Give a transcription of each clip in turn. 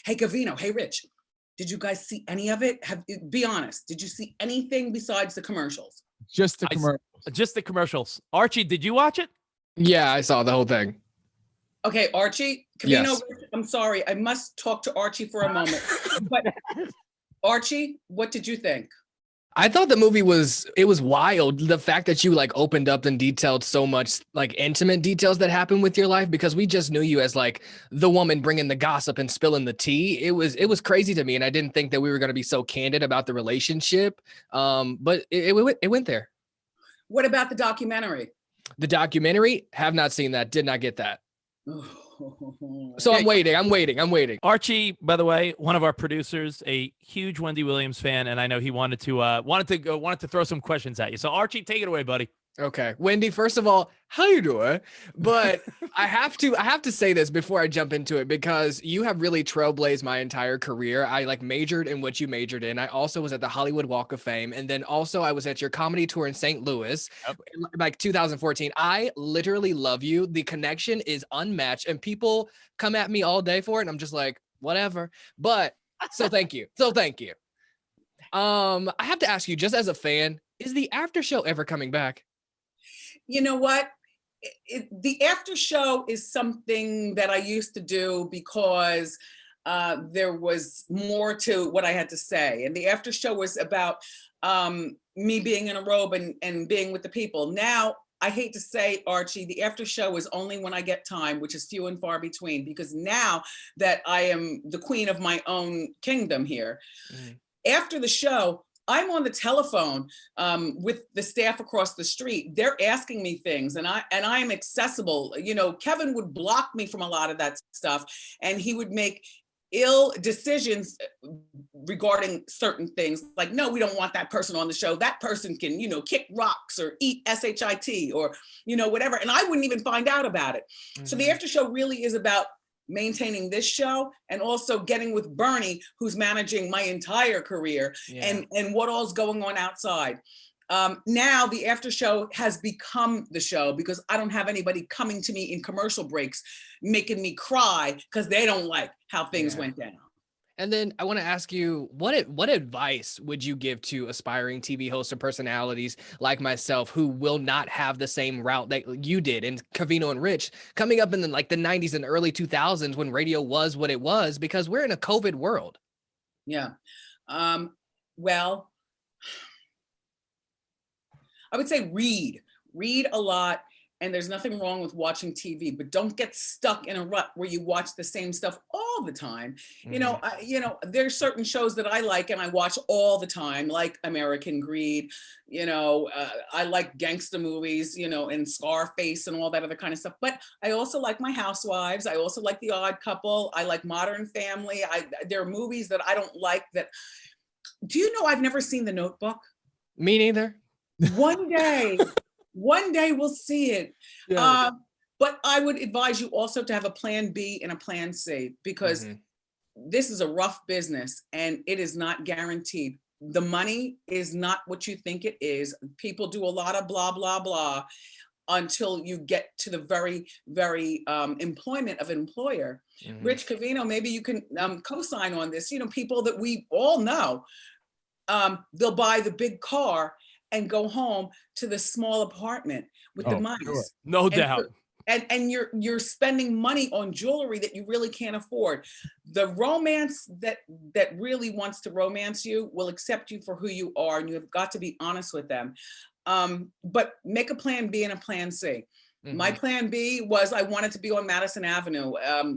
Hey, Covino, hey, Rich, did you guys see any of it? Be honest. Did you see anything besides the commercials? Just the commercials. Just the commercials. Archie, did you watch it? Yeah, I saw the whole thing. Okay, Archie, Covino, Yes. I'm sorry. I must talk to Archie for a moment. But Archie, what did you think? I thought the movie was wild. The fact that you like opened up and detailed so much like intimate details that happened with your life, because we just knew you as like the woman bringing the gossip and spilling the tea. It was crazy to me. And I didn't think that we were going to be so candid about the relationship. But it went there. What about the documentary? The documentary, have not seen that. Did not get that. So I'm waiting. Archie, by the way, one of our producers, a huge Wendy Williams fan, and I know he wanted to throw some questions at you. So Archie, take it away, buddy. Okay, Wendy, first of all, how you doing? But I have to say this before I jump into it, because you have really trailblazed my entire career. I like majored in what you majored in. I also was at the Hollywood Walk of Fame. And then also I was at your comedy tour in St. Louis, like 2014. I literally love you. The connection is unmatched and people come at me all day for it. And I'm just like, whatever. But so thank you. I have to ask you, just as a fan, is the after show ever coming back? You know what? The after show is something that I used to do because there was more to what I had to say. And the after show was about me being in a robe and being with the people. Now, I hate to say, Archie, the after show is only when I get time, which is few and far between, because now that I am the queen of my own kingdom here, after the show, I'm on the telephone with the staff across the street. They're asking me things and I'm accessible. You know, Kevin would block me from a lot of that stuff and he would make ill decisions regarding certain things. Like, no, we don't want that person on the show. That person can, you know, kick rocks or eat SHIT or, you know, whatever. And I wouldn't even find out about it. So the after show really is about maintaining this show and also getting with Bernie, who's managing my entire career, and what all's going on outside. Now the after show has become the show because I don't have anybody coming to me in commercial breaks making me cry because they don't like how things went down. And then I want to ask you, what advice would you give to aspiring TV hosts or personalities like myself who will not have the same route that you did in Covino and Rich, coming up in the 90s and early 2000s when radio was what it was, because we're in a COVID world? Yeah. Well, I would say read a lot. And there's nothing wrong with watching TV, but don't get stuck in a rut where you watch the same stuff all the time. You know, there's certain shows that I like and I watch all the time, like American Greed. You know, I like gangster movies, you know, and Scarface and all that other kind of stuff. But I also like my Housewives. I also like The Odd Couple. I like Modern Family. There are movies that I don't like that. Do you know I've never seen The Notebook? Me neither. One day we'll see it. Yeah. But I would advise you also to have a plan B and a plan C, because this is a rough business and it is not guaranteed. The money is not what you think it is. People do a lot of blah, blah, blah until you get to the very, very employment of an employer. Rich Covino, maybe you can co-sign on this. You know, people that we all know, they'll buy the big car and go home to the small apartment with the mice. Sure. No doubt. And you're spending money on jewelry that you really can't afford. The romance that really wants to romance you will accept you for who you are, and you have got to be honest with them. But make a plan B and a plan C. My plan B was I wanted to be on Madison Avenue,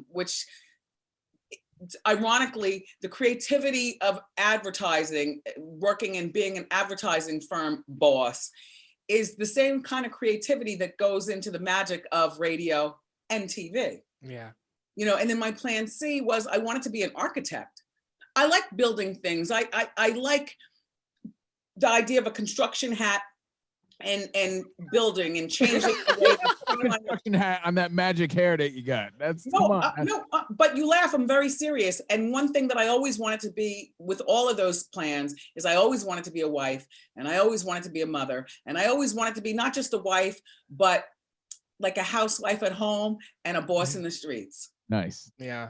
which ironically, the creativity of advertising, working and being an advertising firm boss, is the same kind of creativity that goes into the magic of radio and TV. Yeah. You know, and then my plan C was I wanted to be an architect. I like building things. I like the idea of a construction hat and building and changing the way construction hat on that magic hair that you got. That's but you laugh. I'm very serious. And one thing that I always wanted to be with all of those plans is I always wanted to be a wife, and I always wanted to be a mother, and I always wanted to be not just a wife, but like a housewife at home and a boss in the streets. Nice. Yeah.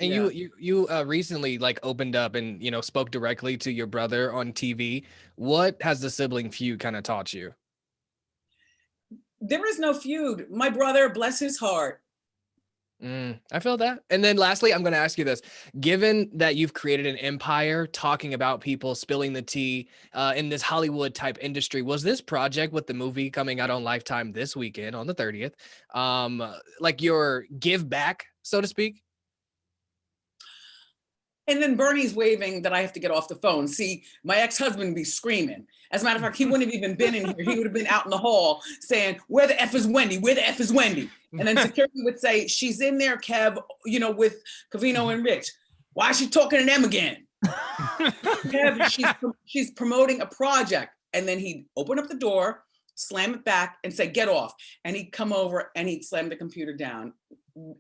And Yeah. you recently like opened up and, you know, spoke directly to your brother on TV. What has the sibling feud kind of taught you? There is no feud. My brother, bless his heart. I feel that. And then lastly, I'm going to ask you this. Given that you've created an empire talking about people spilling the tea in this Hollywood type industry, was this project with the movie coming out on Lifetime this weekend on the 30th, like your give back, so to speak? And then Bernie's waving that I have to get off the phone. See, my ex-husband would be screaming. As a matter of fact, he wouldn't have even been in here. He would have been out in the hall saying, where the F is Wendy? Where the F is Wendy? And then security would say, she's in there, Kev, you know, with Covino and Rich. Why is she talking to them again? Kev, she's promoting a project. And then he'd open up the door, slam it back and say, get off. And he'd come over and he'd slam the computer down.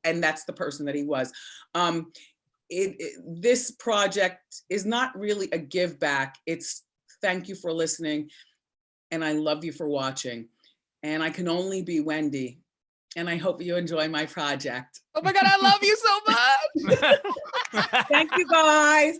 And that's the person that he was. This project is not really a give back. It's thank you for listening. And I love you for watching. And I can only be Wendy. And I hope you enjoy my project. Oh my God, I love you so much. Thank you guys.